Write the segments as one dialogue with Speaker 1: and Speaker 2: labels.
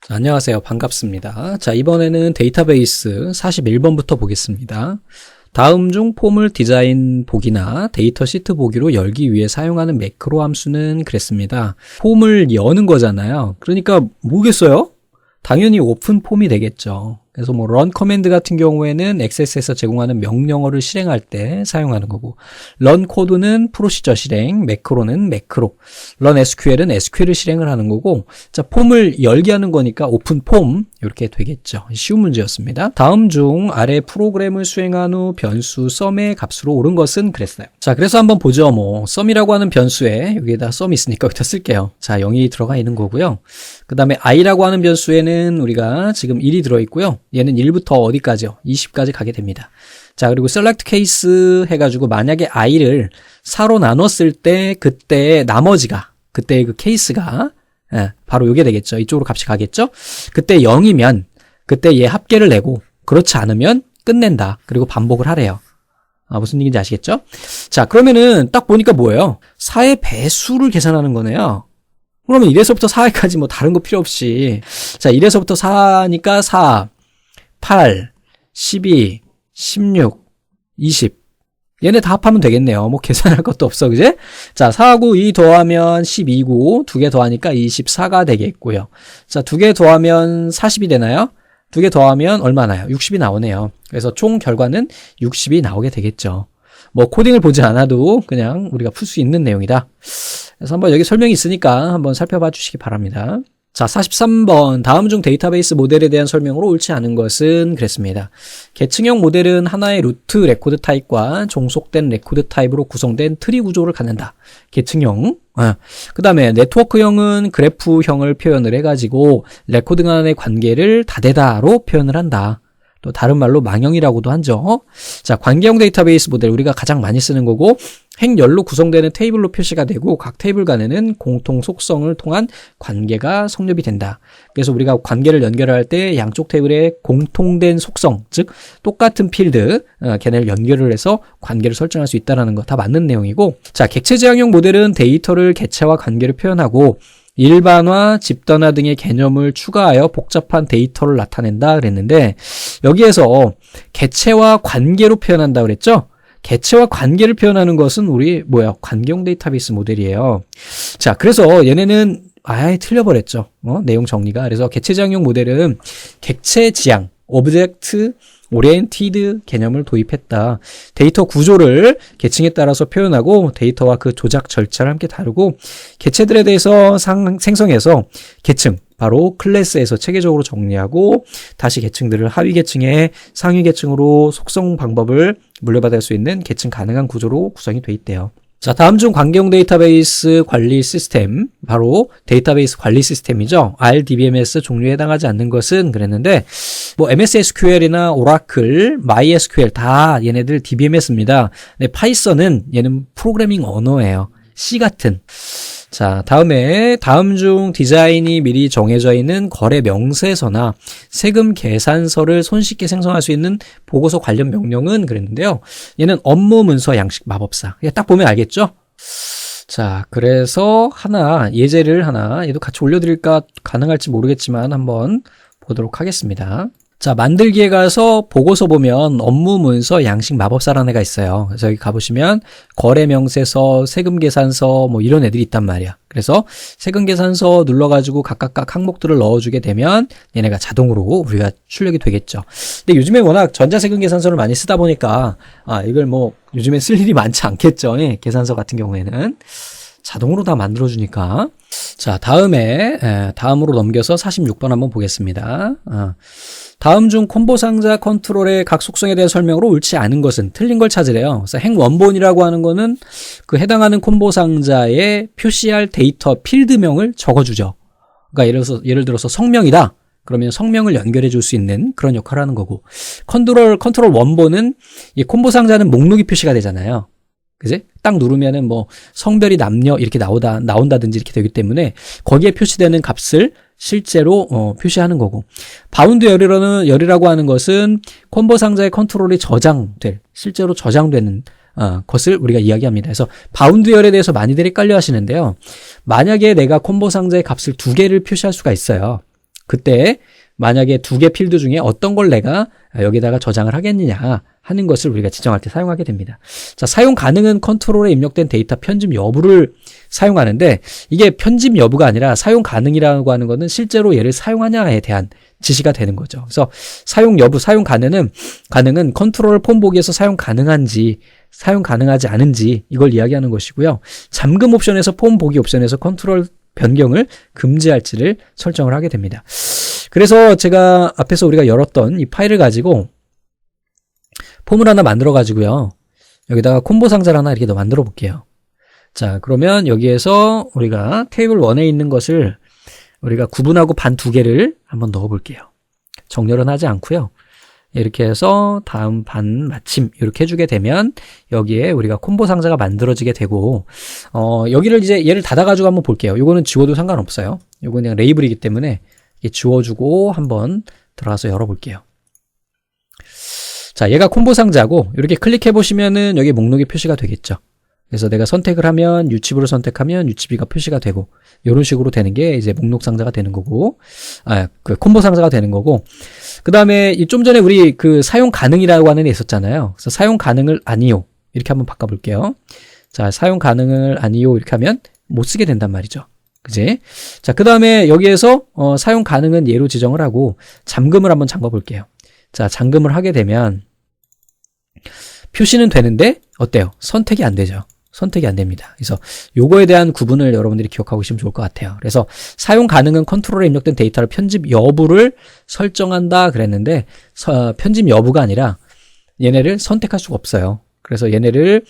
Speaker 1: 안녕하세요. 반갑습니다. 자, 이번에는 데이터베이스 41번부터 보겠습니다. 다음 중 폼을 디자인 보기나 데이터 시트 보기로 열기 위해 사용하는 매크로 함수는 그랬습니다. 폼을 여는 거잖아요. 그러니까 뭐겠어요? 당연히 오픈 폼이 되겠죠. 그래서 뭐 run 커맨드 같은 경우에는 XS에서 제공하는 명령어를 실행할 때 사용하는 거고, run 코드는 프로시저 실행, 매크로는 매크로, run SQL은 SQL을 실행을 하는 거고, 자, 폼을 열게 하는 거니까 오픈 폼 이렇게 되겠죠. 쉬운 문제였습니다. 다음 중 아래 프로그램을 수행한 후 변수 sum의 값으로 옳은 것은 그랬어요. 자, 그래서 한번 보죠. 뭐 sum이라고 하는 변수에 여기에다 sum 있으니까 여기다 쓸게요. 자, 0이 들어가 있는 거고요. 그 다음에 i라고 하는 변수에는 우리가 지금 1이 들어있고요. 얘는 1부터 어디까지요? 20까지 가게 됩니다. 자, 그리고 select case 해가지고 만약에 i를 4로 나눴을 때 그때 나머지가, 그때 그 케이스가 바로 요게 되겠죠. 이쪽으로 값이 가겠죠? 그때 0이면 그때 얘 합계를 내고, 그렇지 않으면 끝낸다. 그리고 반복을 하래요. 무슨 얘기인지 아시겠죠? 자, 그러면은 딱 보니까 뭐예요? 4의 배수를 계산하는 거네요. 그러면 1에서부터 4까지 뭐 다른 거 필요 없이, 자, 1에서부터 4니까 4, 8, 12, 16, 20. 얘네 다 합하면 되겠네요. 뭐 계산할 것도 없어, 그지? 자, 4하고 2 더하면 12고, 2개 더하니까 24가 되겠고요. 자, 2개 더하면 40이 되나요? 2개 더하면 얼마나요? 60이 나오네요. 그래서 총 결과는 60이 나오게 되겠죠. 뭐 코딩을 보지 않아도 그냥 우리가 풀 수 있는 내용이다. 그래서 한번 여기 설명이 있으니까 한번 살펴봐 주시기 바랍니다. 자, 43번. 다음 중 데이터베이스 모델에 대한 설명으로 옳지 않은 것은 그랬습니다. 계층형 모델은 하나의 루트 레코드 타입과 종속된 레코드 타입으로 구성된 트리 구조를 갖는다. 계층형. 그 다음에 네트워크형은 그래프형을 표현을 해가지고 레코드 간의 관계를 다대다로 표현을 한다. 또 다른 말로 망형이라고도 하죠. 자, 관계형 데이터베이스 모델 우리가 가장 많이 쓰는 거고, 행열로 구성되는 테이블로 표시가 되고 각 테이블 간에는 공통 속성을 통한 관계가 성립이 된다. 그래서 우리가 관계를 연결할 때 양쪽 테이블에 공통된 속성, 즉 똑같은 필드, 걔네를 연결을 해서 관계를 설정할 수 있다는 거 다 맞는 내용이고, 자, 객체 지향형 모델은 데이터를 객체와 관계를 표현하고 일반화, 집단화 등의 개념을 추가하여 복잡한 데이터를 나타낸다 그랬는데, 여기에서 객체와 관계로 표현한다 그랬죠? 객체와 관계를 표현하는 것은 우리 관계형 데이터베이스 모델이에요. 자, 그래서 얘네는 아예 틀려버렸죠. 내용 정리가. 그래서 객체 지향형 모델은 객체 지향, 오브젝트 오리엔티드 개념을 도입했다. 데이터 구조를 계층에 따라서 표현하고 데이터와 그 조작 절차를 함께 다루고, 객체들에 대해서 생성해서 계층, 바로 클래스에서 체계적으로 정리하고 다시 계층들을 하위 계층에 상위 계층으로 속성 방법을 물려받을 수 있는 계층 가능한 구조로 구성이 돼 있대요. 자, 다음 중 관계형 데이터베이스 관리 시스템, 바로 데이터베이스 관리 시스템이죠. RDBMS 종류에 해당하지 않는 것은 그랬는데, 뭐 MS SQL이나 오라클, MySQL 다 얘네들 DBMS입니다. 근데 파이썬은 얘는 프로그래밍 언어예요. C 같은. 자, 다음 중 디자인이 미리 정해져 있는 거래 명세서나 세금 계산서를 손쉽게 생성할 수 있는 보고서 관련 명령은 그랬는데요. 얘는 업무 문서 양식 마법사. 딱 보면 알겠죠? 자, 그래서 예제를 얘도 같이 올려드릴까 가능할지 모르겠지만 한번 보도록 하겠습니다. 자, 만들기에 가서 보고서 보면 업무 문서 양식 마법사라는 애가 있어요. 그래서 여기 가보시면 거래명세서, 세금계산서 뭐 이런 애들이 있단 말이야. 그래서 세금계산서 눌러가지고 각각 항목들을 넣어주게 되면 얘네가 자동으로 우리가 출력이 되겠죠. 근데 요즘에 워낙 전자세금계산서를 많이 쓰다 보니까 이걸 뭐 요즘에 쓸 일이 많지 않겠죠. 계산서 같은 경우에는 자동으로 다 만들어주니까. 자, 다음으로 넘겨서 46번 한번 보겠습니다. 다음 중 콤보 상자 컨트롤의 각 속성에 대한 설명으로 옳지 않은 것은, 틀린 걸 찾으래요. 그래서 행 원본이라고 하는 거는 그 해당하는 콤보 상자에 표시할 데이터 필드명을 적어주죠. 그러니까 예를 들어서 성명이다. 그러면 성명을 연결해 줄 수 있는 그런 역할을 하는 거고, 컨트롤 원본은 이 콤보 상자는 목록이 표시가 되잖아요. 그지? 딱 누르면은 뭐 성별이 남녀 이렇게 나온다든지 이렇게 되기 때문에 거기에 표시되는 값을 실제로 표시하는 거고, 바운드 열이라고 하는 것은 콤보 상자의 컨트롤이 실제로 저장되는 것을 우리가 이야기합니다. 그래서 바운드 열에 대해서 많이들 헷갈려 하시는데요. 만약에 내가 콤보 상자의 값을 2개를 표시할 수가 있어요. 그때 만약에 두 개 필드 중에 어떤 걸 내가 여기다가 저장을 하겠느냐 하는 것을 우리가 지정할 때 사용하게 됩니다. 자, 사용 가능은 컨트롤에 입력된 데이터 편집 여부를 사용하는데 이게 편집 여부가 아니라 사용 가능이라고 하는 것은 실제로 얘를 사용하냐에 대한 지시가 되는 거죠. 그래서 사용 여부, 사용 가능은 컨트롤 폼 보기에서 사용 가능한지 사용 가능하지 않은지 이걸 이야기하는 것이고요. 잠금 옵션에서 폼 보기 옵션에서 컨트롤 변경을 금지할지를 설정을 하게 됩니다. 그래서 제가 앞에서 우리가 열었던 이 파일을 가지고 폼을 하나 만들어 가지고요. 여기다가 콤보 상자를 하나 이렇게 더 만들어 볼게요. 자, 그러면 여기에서 우리가 테이블 1에 있는 것을 우리가 구분하고 반 두 개를 한번 넣어 볼게요. 정렬은 하지 않고요. 이렇게 해서 다음 반 마침 이렇게 해주게 되면 여기에 우리가 콤보 상자가 만들어지게 되고 여기를 이제 얘를 닫아가지고 한번 볼게요. 요거는 지워도 상관없어요. 요거는 그냥 레이블이기 때문에 지워주고 한번 들어가서 열어볼게요. 자, 얘가 콤보 상자고 이렇게 클릭해 보시면은 여기 목록이 표시가 되겠죠. 그래서 내가 선택을 하면 유치부를 선택하면 유치비가 표시가 되고 이런 식으로 되는 게 이제 목록 상자가 되는 거고 그 콤보 상자가 되는 거고 그 다음에 좀 전에 우리 그 사용 가능이라고 하는 애 있었잖아요. 그래서 사용 가능을 아니요 이렇게 한번 바꿔볼게요. 자, 사용 가능을 아니요 이렇게 하면 못 쓰게 된단 말이죠. 그지? 자, 그 다음에 여기에서 사용 가능은 예로 지정을 하고 잠금을 한번 잠궈 볼게요. 자, 잠금을 하게 되면 표시는 되는데 어때요? 선택이 안 되죠. 선택이 안 됩니다. 그래서 요거에 대한 구분을 여러분들이 기억하고 계시면 좋을 것 같아요. 그래서 사용 가능은 컨트롤에 입력된 데이터를 편집 여부를 설정한다 그랬는데 편집 여부가 아니라 얘네를 선택할 수가 없어요. 그래서 얘네를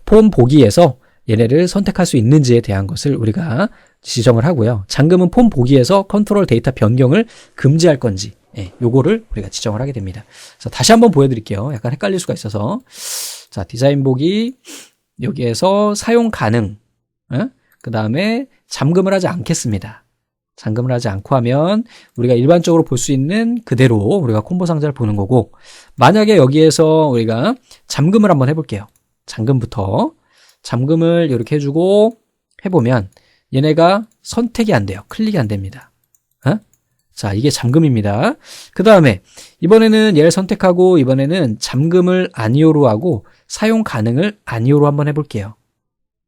Speaker 1: 폼 보기에서 얘네를 선택할 수 있는지에 대한 것을 우리가 지정을 하고요. 잠금은 폼 보기에서 컨트롤 데이터 변경을 금지할 건지 요거를 우리가 지정을 하게 됩니다. 그래서 다시 한번 보여드릴게요. 약간 헷갈릴 수가 있어서 자, 디자인 보기 여기에서 사용 가능 그 다음에 잠금을 하지 않겠습니다. 잠금을 하지 않고 하면 우리가 일반적으로 볼 수 있는 그대로 우리가 콤보 상자를 보는 거고 만약에 여기에서 우리가 잠금을 한번 해볼게요. 잠금부터 잠금을 이렇게 해주고 해보면 얘네가 선택이 안 돼요. 클릭이 안 됩니다. 자, 이게 잠금입니다. 그 다음에 이번에는 얘를 선택하고 이번에는 잠금을 아니오로 하고 사용 가능을 아니오로 한번 해볼게요.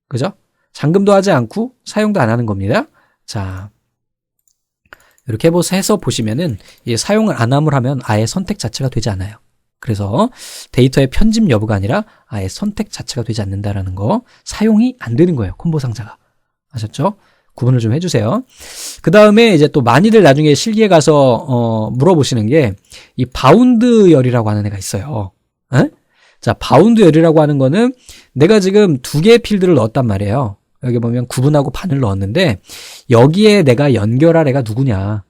Speaker 1: 그죠? 잠금도 하지 않고 사용도 안 하는 겁니다. 자, 이렇게 해서 보시면은 이 사용을 안 함을 하면 아예 선택 자체가 되지 않아요. 그래서 데이터의 편집 여부가 아니라 아예 선택 자체가 되지 않는다라는 거, 사용이 안 되는 거예요. 콤보 상자가. 아셨죠? 구분을 좀 해주세요. 그 다음에 이제 또 많이들 나중에 실기에 가서 물어보시는 게 이 바운드 열이라고 하는 애가 있어요. 자, 바운드 열이라고 하는 거는 내가 지금 두 개의 필드를 넣었단 말이에요. 여기 보면 구분하고 반을 넣었는데 여기에 내가 연결할 애가 누구냐.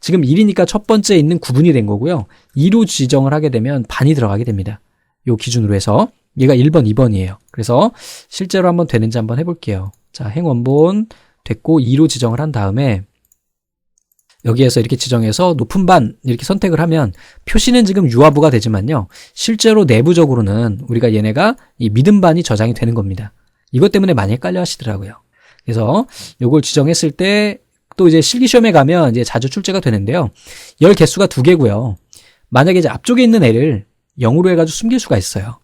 Speaker 1: 지금 1이니까 첫 번째 있는 구분이 된 거고요. 2로 지정을 하게 되면 반이 들어가게 됩니다. 요 기준으로 해서 얘가 1번, 2번이에요. 그래서 실제로 한번 되는지 한번 해볼게요. 자, 행원본 됐고 2로 지정을 한 다음에 여기에서 이렇게 지정해서 높은 반 이렇게 선택을 하면 표시는 지금 유아부가 되지만요. 실제로 내부적으로는 우리가 얘네가 이 믿음 반이 저장이 되는 겁니다. 이것 때문에 많이 헷갈려 하시더라고요. 그래서 요걸 지정했을 때 또 이제 실기시험에 가면 이제 자주 출제가 되는데요. 열 개수가 2개고요. 만약에 이제 앞쪽에 있는 애를 0으로 해가지고 숨길 수가 있어요.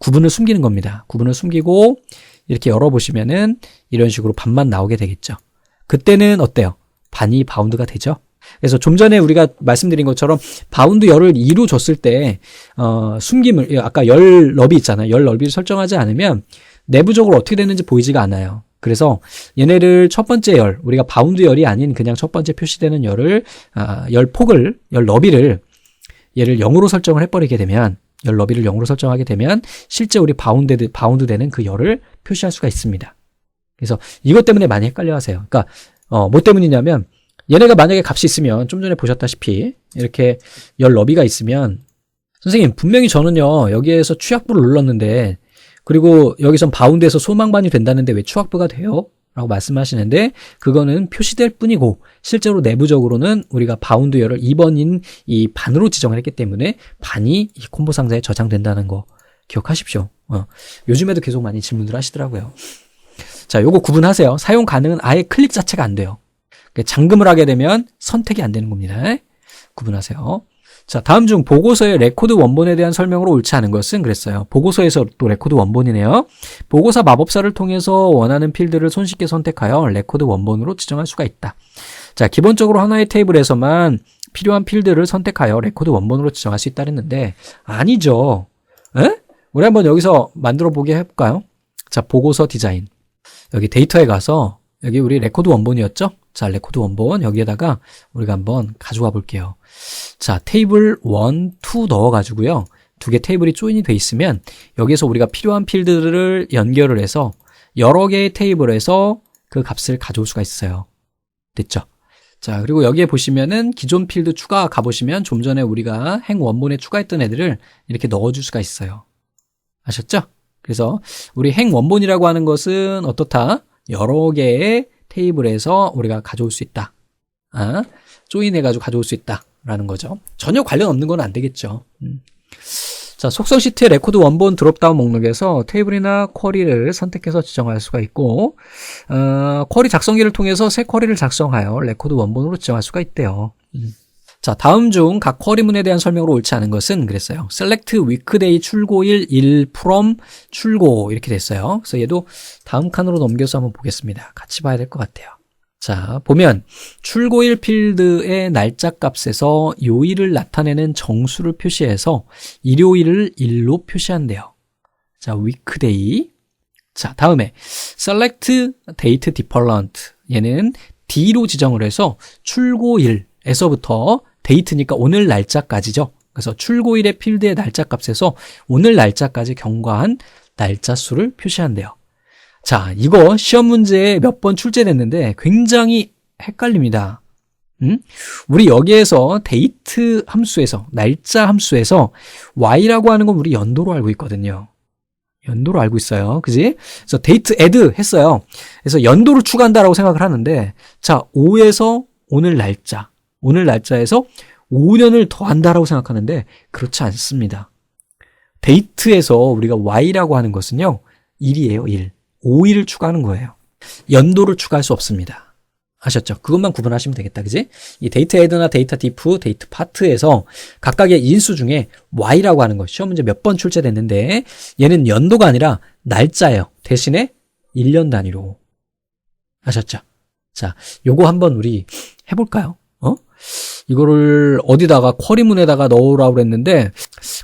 Speaker 1: 구분을 숨기는 겁니다. 구분을 숨기고 이렇게 열어보시면은 이런 식으로 반만 나오게 되겠죠. 그때는 어때요? 반이 바운드가 되죠. 그래서 좀 전에 우리가 말씀드린 것처럼 바운드 열을 2로 줬을 때 숨김을 아까 열 너비 있잖아요. 열 너비를 설정하지 않으면 내부적으로 어떻게 되는지 보이지가 않아요. 그래서 얘네를 첫 번째 열, 우리가 바운드 열이 아닌 그냥 첫 번째 표시되는 열을 열 폭을, 열 너비를 얘를 0으로 설정을 해버리게 되면 열 너비를 0으로 설정하게 되면 실제 우리 바운드 되는 그 열을 표시할 수가 있습니다. 그래서 이것 때문에 많이 헷갈려 하세요. 그러니까 뭐 때문이냐면 얘네가 만약에 값이 있으면 좀 전에 보셨다시피 이렇게 열 너비가 있으면 선생님 분명히 저는요 여기에서 취약부를 눌렀는데 그리고 여기선 바운드에서 소망반이 된다는데 왜 추락부가 돼요? 라고 말씀하시는데 그거는 표시될 뿐이고 실제로 내부적으로는 우리가 바운드 열을 2번인 이 반으로 지정을 했기 때문에 반이 이 콤보 상자에 저장된다는 거 기억하십시오. 요즘에도 계속 많이 질문들 하시더라고요. 자, 요거 구분하세요. 사용 가능은 아예 클릭 자체가 안 돼요. 잠금을 하게 되면 선택이 안 되는 겁니다. 구분하세요. 자, 다음 중 보고서의 레코드 원본에 대한 설명으로 옳지 않은 것은 그랬어요. 보고서에서 또 레코드 원본이네요. 보고서 마법사를 통해서 원하는 필드를 손쉽게 선택하여 레코드 원본으로 지정할 수가 있다. 자, 기본적으로 하나의 테이블에서만 필요한 필드를 선택하여 레코드 원본으로 지정할 수 있다 그랬는데 아니죠. 우리 한번 여기서 만들어 보게 해볼까요? 자, 보고서 디자인. 여기 데이터에 가서 여기 우리 레코드 원본이었죠? 자, 레코드 원본 여기에다가 우리가 한번 가져와 볼게요. 자, 테이블 1, 2 넣어가지고요. 두 개 테이블이 조인이 돼 있으면 여기서 우리가 필요한 필드를 연결을 해서 여러 개의 테이블에서 그 값을 가져올 수가 있어요. 됐죠? 자, 그리고 여기에 보시면은 기존 필드 추가 가보시면 좀 전에 우리가 행 원본에 추가했던 애들을 이렇게 넣어줄 수가 있어요. 아셨죠? 그래서 우리 행 원본이라고 하는 것은 어떻다? 여러 개의 테이블에서 우리가 가져올 수 있다. 조인해가지고 가져올 수 있다라는 거죠. 전혀 관련 없는 건 안 되겠죠. 자, 속성 시트의 레코드 원본 드롭다운 목록에서 테이블이나 쿼리를 선택해서 지정할 수가 있고, 쿼리 작성기를 통해서 새 쿼리를 작성하여 레코드 원본으로 지정할 수가 있대요. 자, 다음 중 각 쿼리문에 대한 설명으로 옳지 않은 것은 그랬어요. select weekday 출고일 1 from 출고 이렇게 됐어요. 그래서 얘도 다음 칸으로 넘겨서 한번 보겠습니다. 같이 봐야 될 것 같아요. 자, 보면 출고일 필드의 날짜 값에서 요일을 나타내는 정수를 표시해서 일요일을 1로 표시한대요. 자, weekday. 자, 다음에 select date different. 얘는 D로 지정을 해서 출고일에서부터 데이트니까 오늘 날짜까지죠. 그래서 출고일의 필드의 날짜 값에서 오늘 날짜까지 경과한 날짜 수를 표시한대요. 자, 이거 시험 문제에 몇 번 출제됐는데 굉장히 헷갈립니다. 우리 여기에서 데이트 함수에서, 날짜 함수에서 y라고 하는 건 우리 연도로 알고 있거든요. 연도로 알고 있어요. 그지? 그래서 데이트 add 했어요. 그래서 연도를 추가한다라고 생각을 하는데, 자, 5에서 오늘 날짜에서 5년을 더한다라고 생각하는데, 그렇지 않습니다. 데이트에서 우리가 y라고 하는 것은요, 1이에요, 1. 5일을 추가하는 거예요. 연도를 추가할 수 없습니다. 아셨죠? 그것만 구분하시면 되겠다. 그지? 이 데이트 애드나 데이터 디프, 데이트 파트에서 각각의 인수 중에 y라고 하는 것, 시험 문제 몇 번 출제됐는데 얘는 연도가 아니라 날짜예요. 대신에 1년 단위로. 아셨죠? 자, 요거 한번 우리 해볼까요? 이거를 어디다가 쿼리문에다가 넣으라고 그랬는데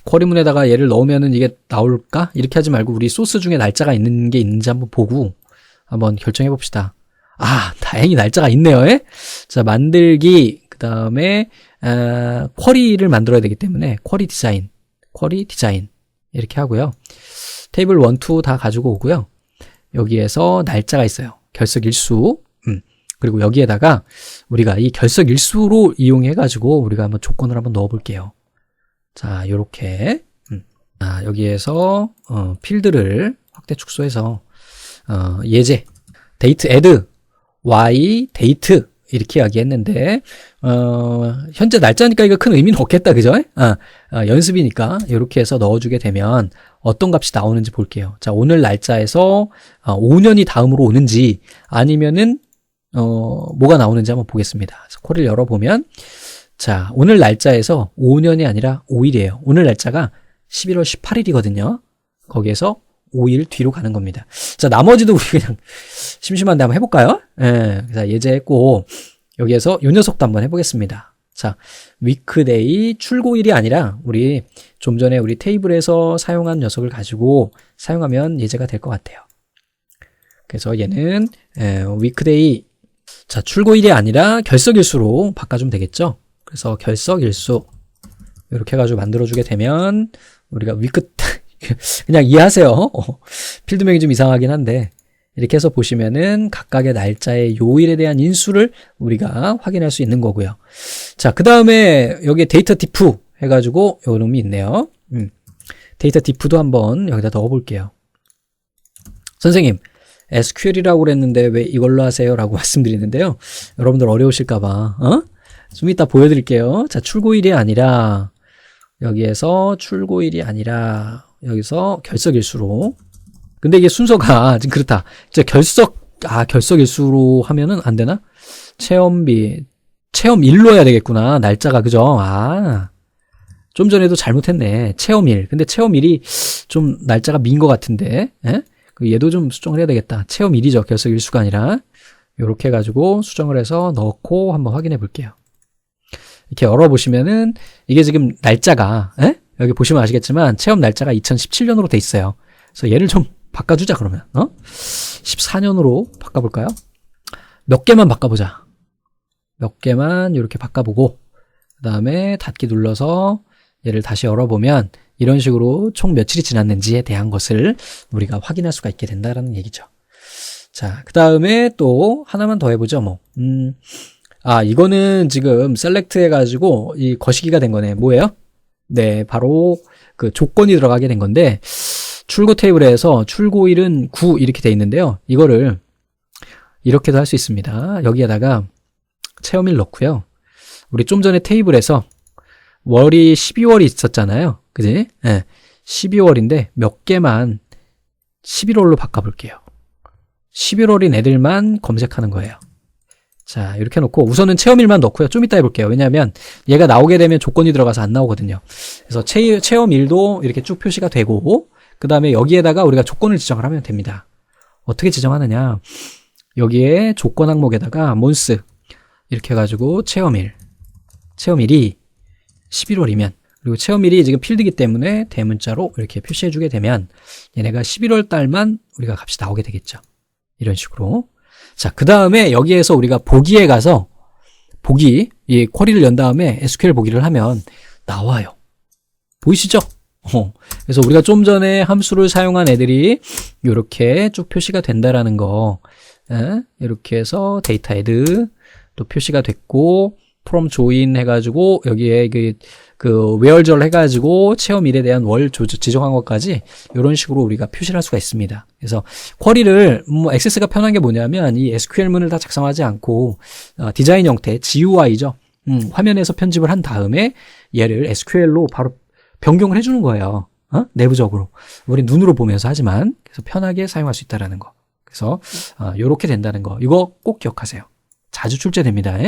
Speaker 1: 쿼리문에다가 얘를 넣으면은 이게 나올까? 이렇게 하지 말고 우리 소스 중에 날짜가 있는 게 있는지 한번 보고 한번 결정해 봅시다. 아, 다행히 날짜가 있네요. 자, 만들기, 그 다음에 쿼리를 만들어야 되기 때문에 쿼리 디자인 이렇게 하고요. 테이블 1, 2 다 가지고 오고요. 여기에서 날짜가 있어요. 결석 일수. 그리고 여기에다가 우리가 이 결석 일수로 이용해 가지고 우리가 한번 조건을 한번 넣어 볼게요. 자, 요렇게 여기에서 필드를 확대 축소해서 예제 데이트 add y 데이트 이렇게 이야기했는데 현재 날짜니까 이거 큰 의미는 없겠다, 그죠? 연습이니까 이렇게 해서 넣어주게 되면 어떤 값이 나오는지 볼게요. 자, 오늘 날짜에서 5년이 다음으로 오는지 아니면은 뭐가 나오는지 한번 보겠습니다. 그래서 쿼리를 열어보면 자, 오늘 날짜에서 5년이 아니라 5일이에요. 오늘 날짜가 11월 18일이거든요. 거기에서 5일 뒤로 가는 겁니다. 자, 나머지도 우리 그냥 심심한데 한번 해볼까요? 자, 예제했고 여기에서 요 녀석도 한번 해보겠습니다. 자, 위크데이 출고일이 아니라 우리 좀 전에 우리 테이블에서 사용한 녀석을 가지고 사용하면 예제가 될 것 같아요. 그래서 얘는 위크데이 자, 출고일이 아니라 결석일수로 바꿔주면 되겠죠. 그래서 결석일수 이렇게 해가지고 만들어주게 되면 우리가 위크 그냥 이해하세요. 필드명이 좀 이상하긴 한데 이렇게 해서 보시면은 각각의 날짜의 요일에 대한 인수를 우리가 확인할 수 있는 거고요. 자, 그 다음에 여기에 데이터 디프 해가지고 요 놈이 있네요. 데이터 디프도 한번 여기다 넣어볼게요. 선생님, SQL이라고 그랬는데 왜 이걸로 하세요? 라고 말씀드리는데요. 여러분들 어려우실까봐, 좀 이따 보여드릴게요. 자, 출고일이 아니라, 여기에서 출고일이 아니라, 여기서 결석일수로. 근데 이게 순서가 지금 그렇다. 이제 결석일수로 하면은 안 되나? 체험비, 체험 1로 해야 되겠구나. 날짜가, 그죠? 좀 전에도 잘못했네. 체험 1. 근데 체험 1이 좀 날짜가 민 것 같은데, 예? 얘도 좀 수정을 해야 되겠다. 체험 1이죠. 결석 일수가 아니라. 요렇게 해가지고 수정을 해서 넣고 한번 확인해 볼게요. 이렇게 열어보시면은, 이게 지금 날짜가, 예? 여기 보시면 아시겠지만, 체험 날짜가 2017년으로 돼 있어요. 그래서 얘를 좀 바꿔주자, 그러면. 14년으로 바꿔볼까요? 몇 개만 바꿔보자. 몇 개만 이렇게 바꿔보고, 그 다음에 닫기 눌러서 얘를 다시 열어보면 이런 식으로 총 며칠이 지났는지에 대한 것을 우리가 확인할 수가 있게 된다는 얘기죠. 자, 그 다음에 또 하나만 더 해보죠, 뭐. 이거는 지금 셀렉트 해가지고 이 거시기가 된 거네. 뭐예요? 네, 바로 그 조건이 들어가게 된 건데, 출고 테이블에서 출고일은 9 이렇게 돼 있는데요. 이거를 이렇게도 할 수 있습니다. 여기에다가 체험일 넣고요. 우리 좀 전에 테이블에서 월이 12월이 있었잖아요. 그지? 네. 12월인데 몇 개만 11월로 바꿔볼게요. 11월인 애들만 검색하는 거예요. 자, 이렇게 놓고 우선은 체험일만 넣고요. 좀 이따 해볼게요. 왜냐하면 얘가 나오게 되면 조건이 들어가서 안 나오거든요. 그래서 체험일도 이렇게 쭉 표시가 되고, 그 다음에 여기에다가 우리가 조건을 지정을 하면 됩니다. 어떻게 지정하느냐? 여기에 조건 항목에다가 month 이렇게 해가지고 체험일이 11월이면, 그리고 체험일이 지금 필드이기 때문에 대문자로 이렇게 표시해주게 되면 얘네가 11월 달만 우리가 값이 나오게 되겠죠. 이런 식으로. 자, 그 다음에 여기에서 우리가 보기에 가서 이 쿼리를 연 다음에 SQL 보기를 하면 나와요. 보이시죠? 그래서 우리가 좀 전에 함수를 사용한 애들이 이렇게 쭉 표시가 된다라는 거. 이렇게 해서 데이터 애드 또 표시가 됐고, from join 해가지고 여기에 그 where절 해가지고 체험일에 대한 월 지정한 것까지 이런 식으로 우리가 표시를 할 수가 있습니다. 그래서 쿼리를 액세스가 편한 게 뭐냐면 이 SQL문을 다 작성하지 않고 디자인 형태 GUI죠. 화면에서 편집을 한 다음에 얘를 SQL로 바로 변경을 해주는 거예요. 내부적으로 우리 눈으로 보면서 하지만 그래서 편하게 사용할 수 있다라는 거. 그래서 이렇게 된다는 거. 이거 꼭 기억하세요. 자주 출제됩니다.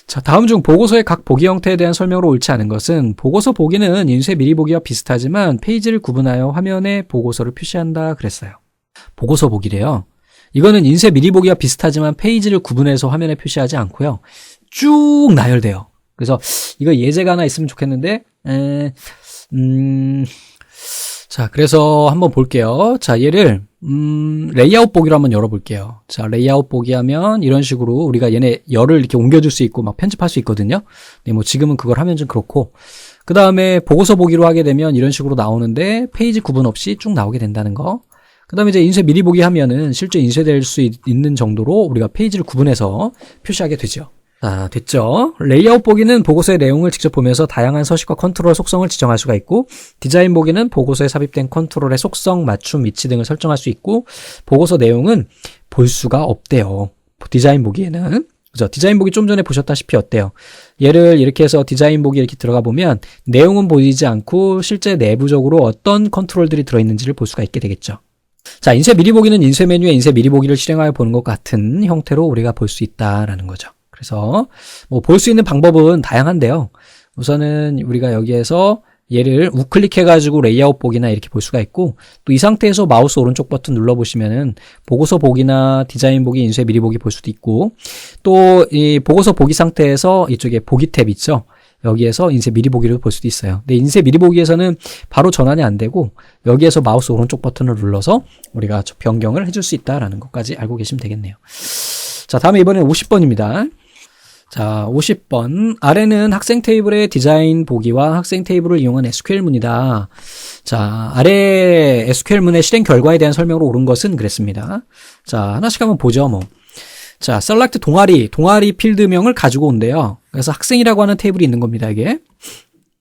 Speaker 1: 자, 다음 중 보고서의 각 보기 형태에 대한 설명으로 옳지 않은 것은, 보고서 보기는 인쇄 미리 보기와 비슷하지만 페이지를 구분하여 화면에 보고서를 표시한다 그랬어요. 보고서 보기래요. 이거는 인쇄 미리 보기와 비슷하지만 페이지를 구분해서 화면에 표시하지 않고요. 쭉 나열돼요. 그래서 이거 예제가 하나 있으면 좋겠는데, 자, 그래서 한번 볼게요. 자, 얘를 레이아웃 보기로 한번 열어볼게요. 자, 레이아웃 보기 하면 이런 식으로 우리가 얘네 열을 이렇게 옮겨줄 수 있고 막 편집할 수 있거든요. 네, 뭐 지금은 그걸 하면 좀 그렇고, 그 다음에 보고서 보기로 하게 되면 이런 식으로 나오는데 페이지 구분 없이 쭉 나오게 된다는 거. 그 다음에 이제 인쇄 미리 보기 하면은 실제 인쇄될 수 있는 정도로 우리가 페이지를 구분해서 표시하게 되죠. 자, 됐죠? 레이아웃 보기는 보고서의 내용을 직접 보면서 다양한 서식과 컨트롤 속성을 지정할 수가 있고, 디자인 보기는 보고서에 삽입된 컨트롤의 속성, 맞춤, 위치 등을 설정할 수 있고, 보고서 내용은 볼 수가 없대요. 디자인 보기에는. 그죠? 디자인 보기 좀 전에 보셨다시피 어때요? 얘를 이렇게 해서 디자인 보기 이렇게 들어가 보면 내용은 보이지 않고 실제 내부적으로 어떤 컨트롤들이 들어있는지를 볼 수가 있게 되겠죠. 자, 인쇄 미리 보기는 인쇄 메뉴에 인쇄 미리 보기를 실행하여 보는 것 같은 형태로 우리가 볼 수 있다라는 거죠. 그래서 뭐 볼 수 있는 방법은 다양한데요. 우선은 우리가 여기에서 얘를 우클릭해가지고 레이아웃 보기나 이렇게 볼 수가 있고, 또 이 상태에서 마우스 오른쪽 버튼 눌러보시면은 보고서 보기나 디자인 보기, 인쇄 미리 보기 볼 수도 있고, 또 이 보고서 보기 상태에서 이쪽에 보기 탭 있죠. 여기에서 인쇄 미리 보기를 볼 수도 있어요. 근데 인쇄 미리 보기에서는 바로 전환이 안 되고 여기에서 마우스 오른쪽 버튼을 눌러서 우리가 변경을 해줄 수 있다라는 것까지 알고 계시면 되겠네요. 자, 다음에 이번엔 50번입니다. 자, 50번. 아래는 학생 테이블의 디자인 보기와 학생 테이블을 이용한 SQL문이다. 자, 아래 SQL문의 실행 결과에 대한 설명으로 옳은 것은 그랬습니다. 자, 하나씩 한번 보죠, 뭐. 자, select 동아리 필드명을 가지고 온대요. 그래서 학생이라고 하는 테이블이 있는 겁니다, 이게.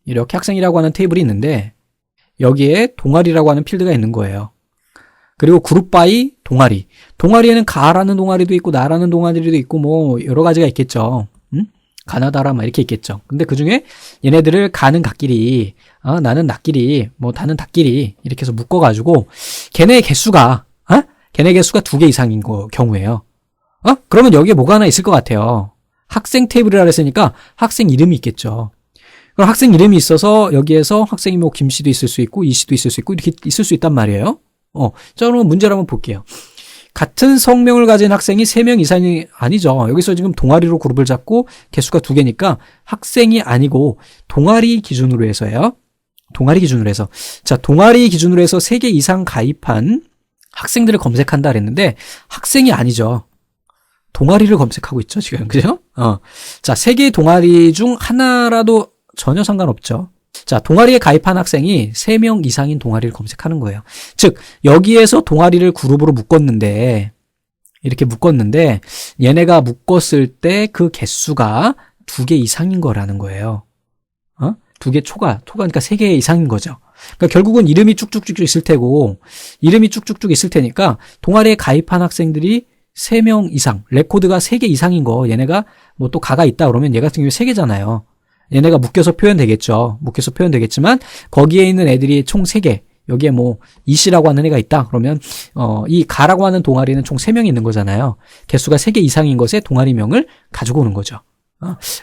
Speaker 1: 이렇게 학생이라고 하는 테이블이 있는데, 여기에 동아리라고 하는 필드가 있는 거예요. 그리고 그룹 바이 동아리. 동아리에는 가라는 동아리도 있고, 나라는 동아리도 있고, 뭐, 여러 가지가 있겠죠. 가나다라, 막 이렇게 있겠죠. 근데 그 중에 얘네들을 가는 갓끼리, 나는 나끼리, 뭐, 다는 닭끼리, 이렇게 해서 묶어가지고, 걔네 개수가 2개 이상인 경우예요. 그러면 여기에 뭐가 하나 있을 것 같아요. 학생 테이블이라 그랬으니까 학생 이름이 있겠죠. 그럼 학생 이름이 있어서 여기에서 학생이 뭐 김씨도 있을 수 있고 이씨도 있을 수 있고 이렇게 있을 수 있단 말이에요. 자, 그러면 문제를 한번 볼게요. 같은 성명을 가진 학생이 3명 이상이 아니죠. 여기서 지금 동아리로 그룹을 잡고 개수가 2개니까 학생이 아니고 동아리 기준으로 해서요. 동아리 기준으로 해서. 자, 동아리 기준으로 해서 3개 이상 가입한 학생들을 검색한다 그랬는데 학생이 아니죠. 동아리를 검색하고 있죠, 지금. 그죠? 자, 3개의 동아리 중 하나라도 전혀 상관없죠. 자, 동아리에 가입한 학생이 3명 이상인 동아리를 검색하는 거예요. 즉, 여기에서 동아리를 그룹으로 묶었는데, 이렇게 묶었는데, 얘네가 묶었을 때 그 개수가 2개 이상인 거라는 거예요. 2개 초가 그러니까 3개 이상인 거죠. 그러니까 결국은 이름이 쭉쭉쭉 있을 테고, 이름이 쭉쭉쭉 있을 테니까, 동아리에 가입한 학생들이 3명 이상, 레코드가 3개 이상인 거, 얘네가 뭐 또 가가 있다 그러면 얘 같은 경우에 3개잖아요. 얘네가 묶여서 표현되겠죠. 묶여서 표현되겠지만 거기에 있는 애들이 총 3개. 여기에 뭐 이씨라고 하는 애가 있다. 그러면 이 가라고 하는 동아리는 총 3명이 있는 거잖아요. 개수가 3개 이상인 것에 동아리명을 가지고 오는 거죠.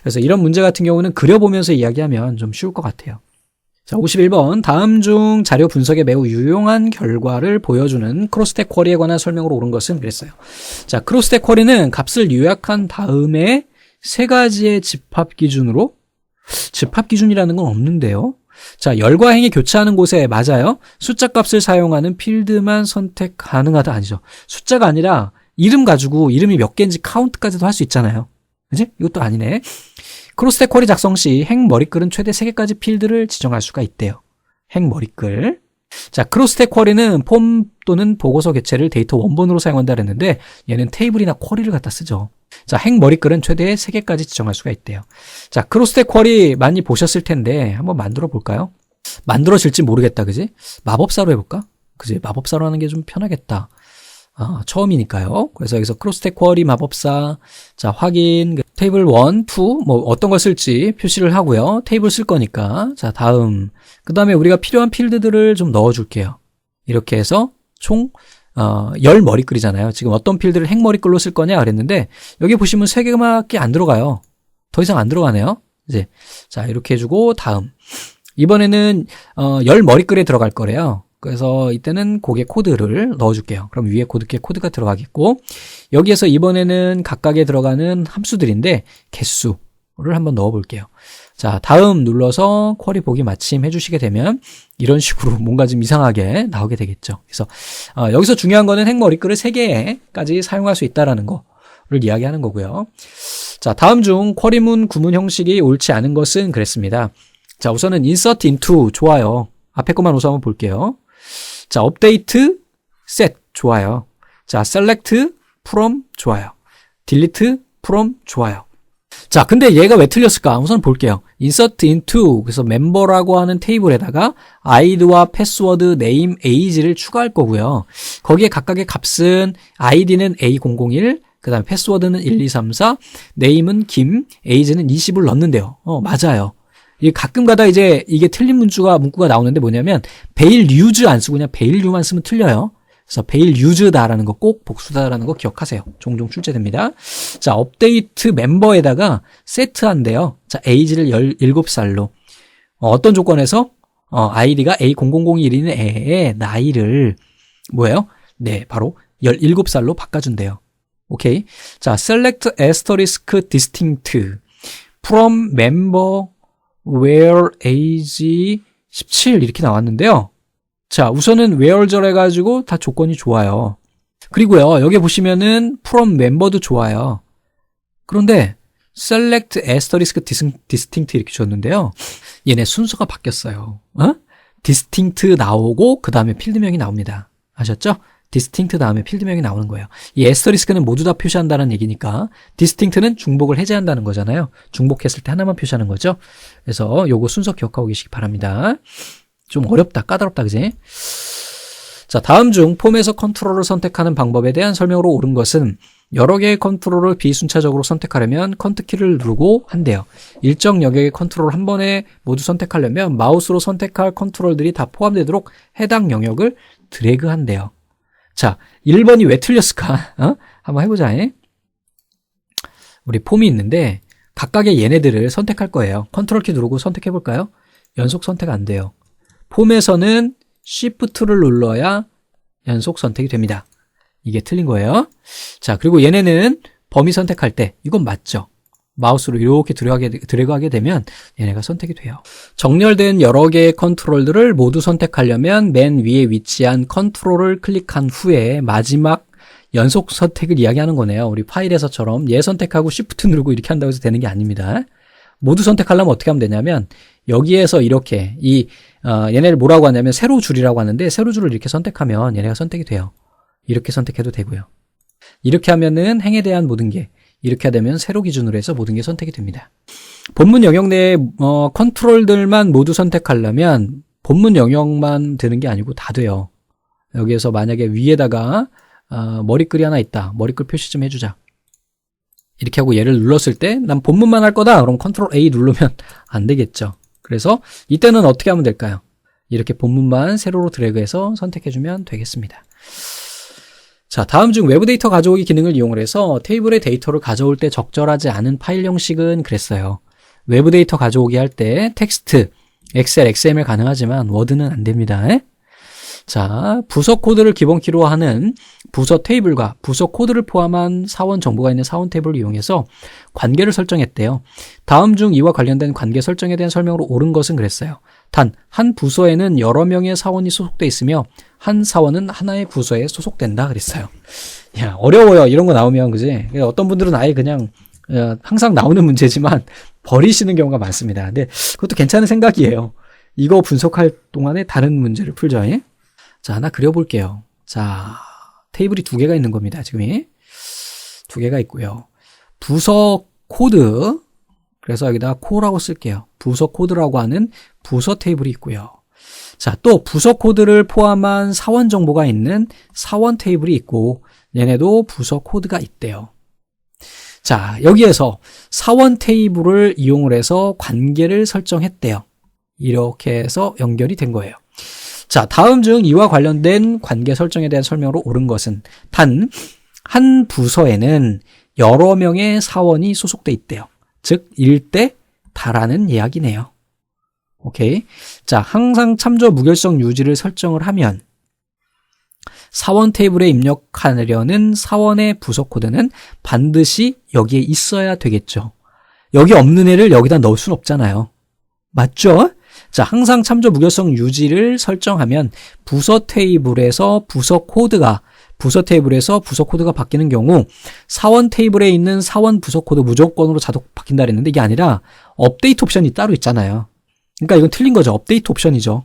Speaker 1: 그래서 이런 문제 같은 경우는 그려보면서 이야기하면 좀 쉬울 것 같아요. 자, 51번. 다음 중 자료 분석에 매우 유용한 결과를 보여주는 크로스텍 쿼리에 관한 설명으로 옳은 것은 그랬어요. 자, 크로스텍 쿼리는 값을 요약한 다음에 3가지의 집합 기준으로 집합 기준이라는 건 없는데요. 자, 열과 행이 교차하는 곳에 맞아요. 숫자 값을 사용하는 필드만 선택 가능하다 아니죠. 숫자가 아니라 이름 가지고 이름이 몇 개인지 카운트까지도 할 수 있잖아요. 그지? 이것도 아니네. 크로스텍 쿼리 작성 시 행 머리글은 최대 3개까지 필드를 지정할 수가 있대요. 행 머리글. 자, 크로스텍 쿼리는 폼 또는 보고서 개체를 데이터 원본으로 사용한다 그랬는데 얘는 테이블이나 쿼리를 갖다 쓰죠. 자, 행 머리글은 최대 3개까지 지정할 수가 있대요. 자, 크로스텍 쿼리 많이 보셨을 텐데 한번 만들어 볼까요? 만들어질지 모르겠다, 그지? 마법사로 해볼까? 그지? 마법사로 하는 게 좀 편하겠다. 처음이니까요. 그래서 여기서 크로스텍 쿼리 마법사, 자, 확인, 테이블 1, 2, 뭐 어떤 걸 쓸지 표시를 하고요. 테이블 쓸 거니까. 자, 다음. 그 다음에 우리가 필요한 필드들을 좀 넣어줄게요. 이렇게 해서 총, 열 머리글이잖아요. 지금 어떤 필드를 행 머리글로 쓸 거냐 그랬는데, 여기 보시면 3개밖에 안 들어가요. 더 이상 안 들어가네요. 이제. 자, 이렇게 해주고, 다음. 이번에는, 열 머리글에 들어갈 거래요. 그래서 이때는 고개 코드를 넣어줄게요. 그럼 위에 코드가 들어가겠고, 여기에서 이번에는 각각에 들어가는 함수들인데 개수를 한번 넣어볼게요. 자, 다음 눌러서 쿼리 보기 마침 해주시게 되면 이런 식으로 뭔가 좀 이상하게 나오게 되겠죠. 그래서 여기서 중요한 거는 행 머리글을 3개까지 사용할 수 있다라는 거를 이야기하는 거고요. 자, 다음 중 쿼리문 구문 형식이 옳지 않은 것은 그랬습니다. 자, 우선은 insert into 좋아요. 앞에 것만 우선 한번 볼게요. 자, update, set 좋아요. 자, select from 좋아요. delete from 좋아요. 자, 근데 얘가 왜 틀렸을까? 우선 볼게요. insert into 그래서 멤버라고 하는 테이블에다가 id와 패스워드, name, age를 추가할 거고요. 거기에 각각의 값은 id는 a001, 그 다음에 패스워드는 1234, name은 김, age는 20을 넣는데요. 맞아요. 이게 가끔 가다 이제 이게 틀린 문구가 나오는데 뭐냐면 베일 유즈 안 쓰고 그냥 베일 유만 쓰면 틀려요. 그래서 베일 유즈다라는 거 꼭 복수다라는 거 기억하세요. 종종 출제됩니다. 자, 업데이트 멤버에다가 세트한대요. 자, 에이지를 17살로. 어떤 조건에서? 아이디가 A0001인 애의 나이를 뭐예요? 네, 바로 17살로 바꿔준대요. 오케이. 자, select asterisk distinct from member where age 17 이렇게 나왔는데요. 자, 우선은 where절 해가지고 다 조건이 좋아요. 그리고요, 여기 보시면은 from member도 좋아요. 그런데 select asterisk distinct 이렇게 줬는데요. 얘네 순서가 바뀌었어요. distinct 나오고 그 다음에 필드명이 나옵니다. 아셨죠? distinct 다음에 필드명이 나오는 거예요. 이 asterisk는 모두 다 표시한다는 얘기니까 distinct는 중복을 해제한다는 거잖아요. 중복했을 때 하나만 표시하는 거죠. 그래서 요거 순서 기억하고 계시기 바랍니다. 좀 어렵다, 까다롭다, 그지? 자, 다음 중 폼에서 컨트롤을 선택하는 방법에 대한 설명으로 옳은 것은 여러 개의 컨트롤을 비순차적으로 선택하려면 컨트키를 누르고 한대요. 일정 영역의 컨트롤을 한 번에 모두 선택하려면 마우스로 선택할 컨트롤들이 다 포함되도록 해당 영역을 드래그 한대요. 자, 1번이 왜 틀렸을까? 한번 해보자. 우리 폼이 있는데 각각의 얘네들을 선택할 거예요. 컨트롤 키 누르고 선택해 볼까요? 연속 선택 안 돼요. 폼에서는 Shift를 눌러야 연속 선택이 됩니다. 이게 틀린 거예요. 자, 그리고 얘네는 범위 선택할 때 이건 맞죠? 마우스로 이렇게 드래그하게 되면 얘네가 선택이 돼요. 정렬된 여러 개의 컨트롤들을 모두 선택하려면 맨 위에 위치한 컨트롤을 클릭한 후에 마지막 연속 선택을 이야기하는 거네요. 우리 파일에서처럼 얘 선택하고 Shift 누르고 이렇게 한다고 해서 되는 게 아닙니다. 모두 선택하려면 어떻게 하면 되냐면 여기에서 이렇게 얘네를 뭐라고 하냐면 세로 줄이라고 하는데 세로 줄을 이렇게 선택하면 얘네가 선택이 돼요. 이렇게 선택해도 되고요. 이렇게 하면은 행에 대한 모든 게 이렇게 되면 세로 기준으로 해서 모든 게 선택이 됩니다. 본문 영역 내에 컨트롤들만 모두 선택하려면 본문 영역만 되는 게 아니고 다 돼요. 여기에서 만약에 위에다가 머리글이 하나 있다. 머리글 표시 좀 해주자. 이렇게 하고 얘를 눌렀을 때 난 본문만 할 거다. 그럼 컨트롤 A 누르면 안 되겠죠. 그래서 이때는 어떻게 하면 될까요? 이렇게 본문만 세로로 드래그해서 선택해주면 되겠습니다. 자, 다음 중 외부 데이터 가져오기 기능을 이용을 해서 테이블의 데이터를 가져올 때 적절하지 않은 파일 형식은 그랬어요. 외부 데이터 가져오기 할 때 텍스트, 엑셀, XML 가능하지만 워드는 안 됩니다. 자, 부서 코드를 기본키로 하는 부서 테이블과 부서 코드를 포함한 사원 정보가 있는 사원 테이블을 이용해서 관계를 설정했대요. 다음 중 이와 관련된 관계 설정에 대한 설명으로 옳은 것은 그랬어요. 단, 한 부서에는 여러 명의 사원이 소속돼 있으며 한 사원은 하나의 부서에 소속된다 그랬어요. 야, 어려워요. 이런 거 나오면, 그지? 어떤 분들은 아예 그냥 항상 나오는 문제지만 버리시는 경우가 많습니다. 근데 그것도 괜찮은 생각이에요. 이거 분석할 동안에 다른 문제를 풀죠. 예? 자, 하나 그려볼게요. 자, 테이블이 두 개가 있는 겁니다. 지금 두 개가 있고요. 부서 코드, 그래서 여기다 코라고 쓸게요. 부서 코드라고 하는 부서 테이블이 있고요. 자, 또 부서 코드를 포함한 사원 정보가 있는 사원 테이블이 있고 얘네도 부서 코드가 있대요. 자, 여기에서 사원 테이블을 이용을 해서 관계를 설정했대요. 이렇게 해서 연결이 된 거예요. 자, 다음 중 이와 관련된 관계 설정에 대한 설명으로 옳은 것은 단, 한 부서에는 여러 명의 사원이 소속돼 있대요. 즉, 일대 다라는 이야기네요. 오케이. 자, 항상 참조 무결성 유지를 설정을 하면 사원 테이블에 입력하려는 사원의 부서 코드는 반드시 여기에 있어야 되겠죠. 여기 없는 애를 여기다 넣을 순 없잖아요. 맞죠? 자, 항상 참조 무결성 유지를 설정하면 부서 테이블에서 부서 코드가 바뀌는 경우 사원 테이블에 있는 사원 부서 코드 무조건으로 자동 바뀐다 그랬는데 이게 아니라 업데이트 옵션이 따로 있잖아요. 그러니까 이건 틀린 거죠. 업데이트 옵션이죠.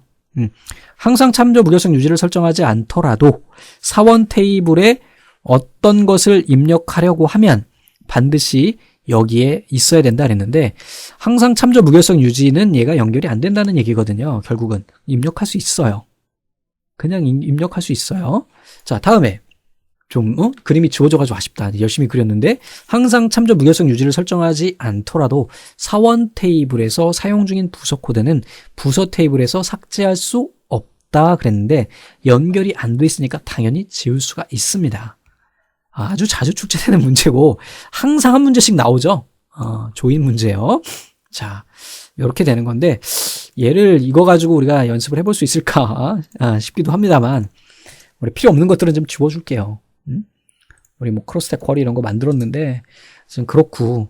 Speaker 1: 항상 참조 무결성 유지를 설정하지 않더라도 사원 테이블에 어떤 것을 입력하려고 하면 반드시 여기에 있어야 된다 그랬는데 항상 참조 무결성 유지는 얘가 연결이 안 된다는 얘기거든요. 결국은 입력할 수 있어요. 그냥 입력할 수 있어요. 자, 다음에 좀 그림이 지워져가지고 아쉽다. 열심히 그렸는데 항상 참조 무결성 유지를 설정하지 않더라도 사원 테이블에서 사용 중인 부서 코드는 부서 테이블에서 삭제할 수 없다 그랬는데 연결이 안 돼 있으니까 당연히 지울 수가 있습니다. 아주 자주 출제되는 문제고 항상 한 문제씩 나오죠. 조인 문제요. 자, 이렇게 되는 건데 얘를 이거 가지고 우리가 연습을 해볼 수 있을까 싶기도 합니다만 우리 필요 없는 것들은 좀 지워줄게요. 우리 뭐 크로스텍 쿼리 이런 거 만들었는데 좀 그렇고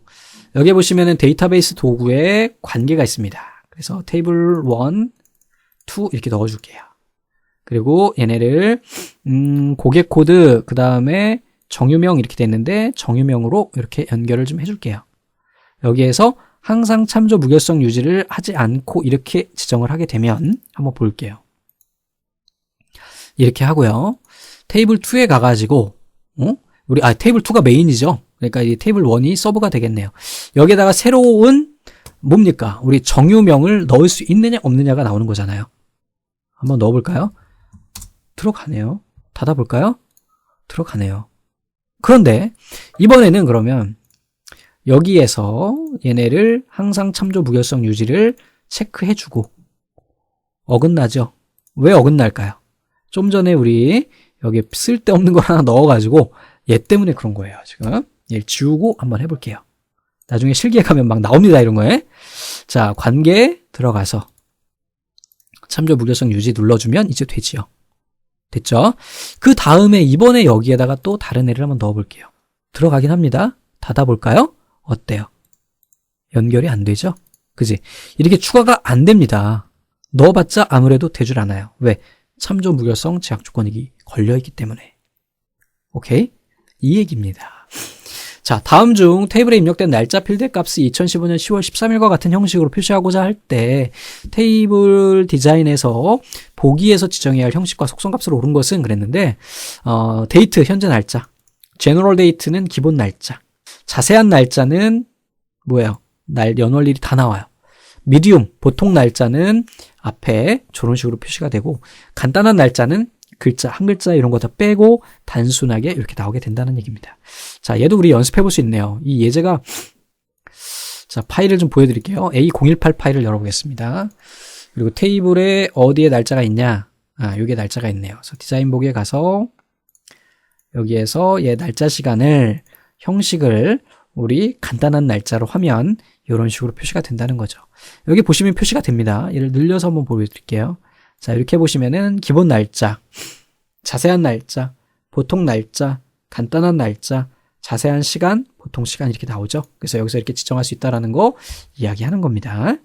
Speaker 1: 여기 보시면은 데이터베이스 도구에 관계가 있습니다. 그래서 테이블 1, 2 이렇게 넣어줄게요. 그리고 얘네를 고객 코드 그 다음에 정유명 이렇게 돼 있는데 정유명으로 이렇게 연결을 좀 해줄게요. 여기에서 항상 참조 무결성 유지를 하지 않고 이렇게 지정을 하게 되면 한번 볼게요. 이렇게 하고요. 테이블 2에 가가지고 테이블 2가 메인이죠. 그러니까 이 테이블 1이 서브가 되겠네요. 여기에다가 새로운 뭡니까? 우리 정유명을 넣을 수 있느냐 없느냐가 나오는 거잖아요. 한번 넣어볼까요? 들어가네요. 닫아볼까요? 들어가네요. 그런데 이번에는 그러면 여기에서 얘네를 항상 참조 무결성 유지를 체크해주고 어긋나죠? 왜 어긋날까요? 좀 전에 우리 여기 쓸데없는 걸 하나 넣어가지고 얘 때문에 그런 거예요. 지금 얘를 지우고 한번 해볼게요. 나중에 실기에 가면 막 나옵니다, 이런 거에. 자, 관계 들어가서 참조 무결성 유지 눌러주면 이제 되지요. 됐죠? 그 다음에 이번에 여기에다가 또 다른 애를 한번 넣어볼게요. 들어가긴 합니다. 닫아볼까요? 어때요? 연결이 안 되죠? 그지? 이렇게 추가가 안 됩니다. 넣어봤자 아무래도 되질 않아요. 왜? 참조 무결성 제약 조건이 걸려있기 때문에. 오케이? 이 얘기입니다. 자, 다음 중 테이블에 입력된 날짜 필드 값이 2015년 10월 13일과 같은 형식으로 표시하고자 할 때 테이블 디자인에서 보기에서 지정해야 할 형식과 속성 값으로 옳은 것은 그랬는데 데이트 현재 날짜, 제너럴 데이트는 기본 날짜, 자세한 날짜는 뭐예요? 연월일이 다 나와요. 미디움 보통 날짜는 앞에 저런 식으로 표시가 되고 간단한 날짜는 글자, 한 글자 이런 거 다 빼고 단순하게 이렇게 나오게 된다는 얘기입니다. 자, 얘도 우리 연습해 볼 수 있네요. 이 예제가, 자, 파일을 좀 보여드릴게요. A018 파일을 열어보겠습니다. 그리고 테이블에 어디에 날짜가 있냐? 여기에 날짜가 있네요. 그래서 디자인 보기에 가서 여기에서 얘 날짜 시간을 형식을 우리 간단한 날짜로 하면 이런 식으로 표시가 된다는 거죠. 여기 보시면 표시가 됩니다. 얘를 늘려서 한번 보여드릴게요. 자, 이렇게 보시면은 기본 날짜, 자세한 날짜, 보통 날짜, 간단한 날짜, 자세한 시간, 보통 시간 이렇게 나오죠. 그래서 여기서 이렇게 지정할 수 있다는 거 이야기하는 겁니다.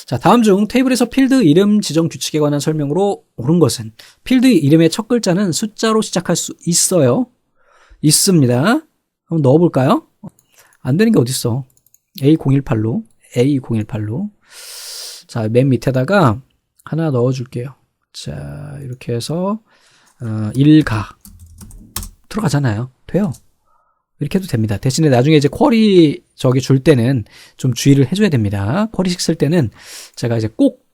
Speaker 1: 자, 다음 중 테이블에서 필드 이름 지정 규칙에 관한 설명으로 옳은 것은 필드 이름의 첫 글자는 숫자로 시작할 수 있어요. 있습니다. 한번 넣어볼까요? 안 되는 게 어딨어. A018로. 자, 맨 밑에다가 하나 넣어줄게요. 자, 이렇게 해서 일가 들어가잖아요. 돼요. 이렇게 해도 됩니다. 대신에 나중에 이제 쿼리 저기 줄 때는 좀 주의를 해줘야 됩니다. 쿼리식 쓸 때는 제가 이제 꼭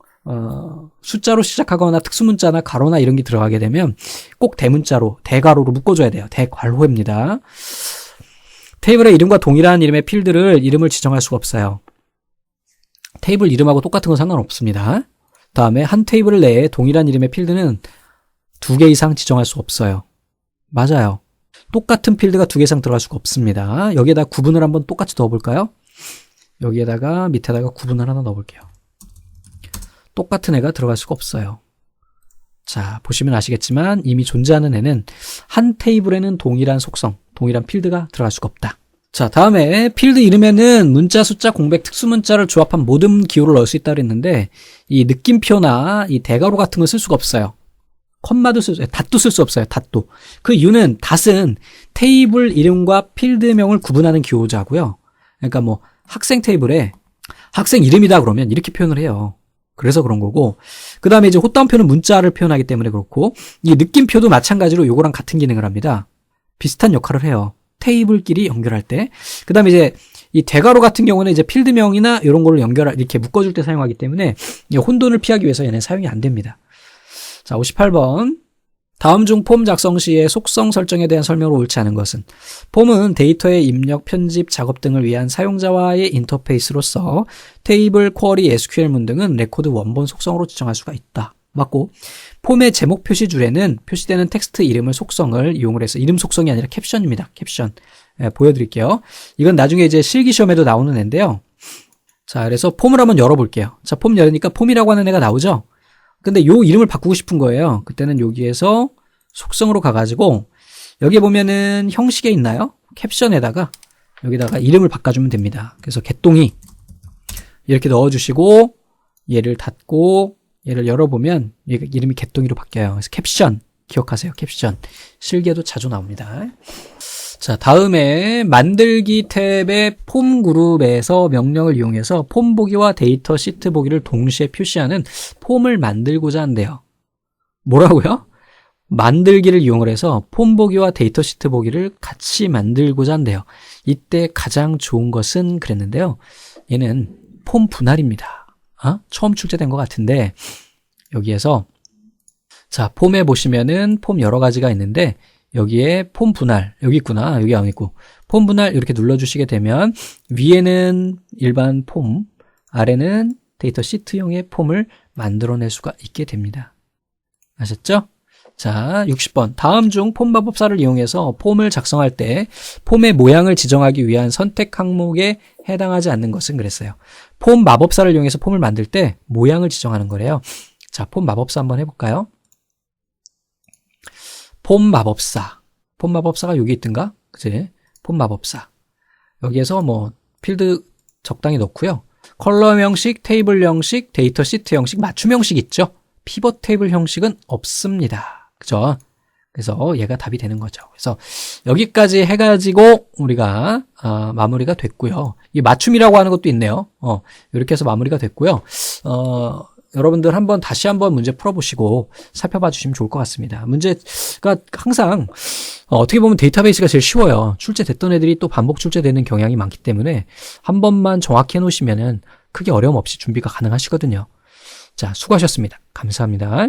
Speaker 1: 숫자로 시작하거나 특수문자나 가로나 이런 게 들어가게 되면 꼭 대문자로 대가로로 묶어줘야 돼요. 대괄호입니다. 테이블의 이름과 동일한 이름의 필드를 이름을 지정할 수가 없어요. 테이블 이름하고 똑같은 건 상관없습니다. 다음에 한 테이블 내에 동일한 이름의 필드는 2개 이상 지정할 수 없어요. 맞아요. 똑같은 필드가 2개 이상 들어갈 수가 없습니다. 여기에다 구분을 한번 똑같이 넣어볼까요? 여기에다가 밑에다가 구분을 하나 넣어볼게요. 똑같은 애가 들어갈 수가 없어요. 자, 보시면 아시겠지만 이미 존재하는 애는 한 테이블에는 동일한 속성, 동일한 필드가 들어갈 수가 없다. 자, 다음에 필드 이름에는 문자, 숫자, 공백, 특수문자를 조합한 모든 기호를 넣을 수 있다고 했는데 이 느낌표나 이 대괄호 같은 걸 쓸 수가 없어요. 컴마도 닷도 쓸 수 없어요. 닷도. 그 이유는 닷은 테이블 이름과 필드명을 구분하는 기호자고요. 그러니까 뭐 학생 테이블에 학생 이름이다 그러면 이렇게 표현을 해요. 그래서 그런 거고, 그 다음에 이제 헛다운표는 문자를 표현하기 때문에 그렇고, 이 느낌표도 마찬가지로 요거랑 같은 기능을 합니다. 비슷한 역할을 해요. 테이블끼리 연결할 때. 그 다음에 이제 이 대괄호 같은 경우는 이제 필드명이나 이런 거를 이렇게 묶어줄 때 사용하기 때문에 혼돈을 피하기 위해서 얘는 사용이 안 됩니다. 자, 58번. 다음 중 폼 작성 시에 속성 설정에 대한 설명으로 옳지 않은 것은 폼은 데이터의 입력, 편집, 작업 등을 위한 사용자와의 인터페이스로서 테이블, 쿼리, SQL문 등은 레코드 원본 속성으로 지정할 수가 있다. 맞고, 폼의 제목 표시줄에는 표시되는 텍스트 이름을 속성을 이용을 해서 이름 속성이 아니라 캡션입니다. 캡션. 보여드릴게요. 이건 나중에 이제 실기 시험에도 나오는 애인데요. 자, 그래서 폼을 한번 열어볼게요. 자, 폼 열으니까 폼이라고 하는 애가 나오죠? 근데 요 이름을 바꾸고 싶은 거예요. 그때는 여기에서 속성으로 가가지고 여기 보면은 형식에 있나요? 캡션에다가 여기다가 이름을 바꿔주면 됩니다. 그래서 개똥이 이렇게 넣어주시고 얘를 닫고 얘를 열어보면 얘가 이름이 개똥이로 바뀌어요. 그래서 캡션 기억하세요. 캡션 실기에도 자주 나옵니다. 자, 다음에 만들기 탭의 폼 그룹에서 명령을 이용해서 폼 보기와 데이터 시트 보기를 동시에 표시하는 폼을 만들고자 한대요. 뭐라고요? 만들기를 이용을 해서 폼 보기와 데이터 시트 보기를 같이 만들고자 한대요. 이때 가장 좋은 것은 그랬는데요. 얘는 폼 분할입니다. 처음 출제된 것 같은데 여기에서 자, 폼에 보시면은 폼 여러 가지가 있는데 여기에 폼 분할, 여기 있구나. 여기 안 있고. 폼 분할 이렇게 눌러주시게 되면 위에는 일반 폼, 아래는 데이터 시트용의 폼을 만들어낼 수가 있게 됩니다. 아셨죠? 자, 60번. 다음 중 폼 마법사를 이용해서 폼을 작성할 때 폼의 모양을 지정하기 위한 선택 항목에 해당하지 않는 것은 그랬어요. 폼 마법사를 이용해서 폼을 만들 때 모양을 지정하는 거래요. 자, 폼 마법사 한번 해볼까요? 폼 마법사. 폼 마법사가 여기 있던가? 그치? 폼 마법사. 여기에서 뭐 필드 적당히 넣고요. 컬러 형식, 테이블 형식, 데이터 시트 형식, 맞춤 형식 있죠? 피벗 테이블 형식은 없습니다. 그죠? 그래서 얘가 답이 되는 거죠. 그래서 여기까지 해가지고 우리가 마무리가 됐고요. 이 맞춤이라고 하는 것도 있네요. 이렇게 해서 마무리가 됐고요. 여러분들 다시 한번 문제 풀어보시고 살펴봐 주시면 좋을 것 같습니다. 문제가 항상 어떻게 보면 데이터베이스가 제일 쉬워요. 출제됐던 애들이 또 반복 출제되는 경향이 많기 때문에 한 번만 정확히 해놓으시면은 크게 어려움 없이 준비가 가능하시거든요. 자, 수고하셨습니다. 감사합니다.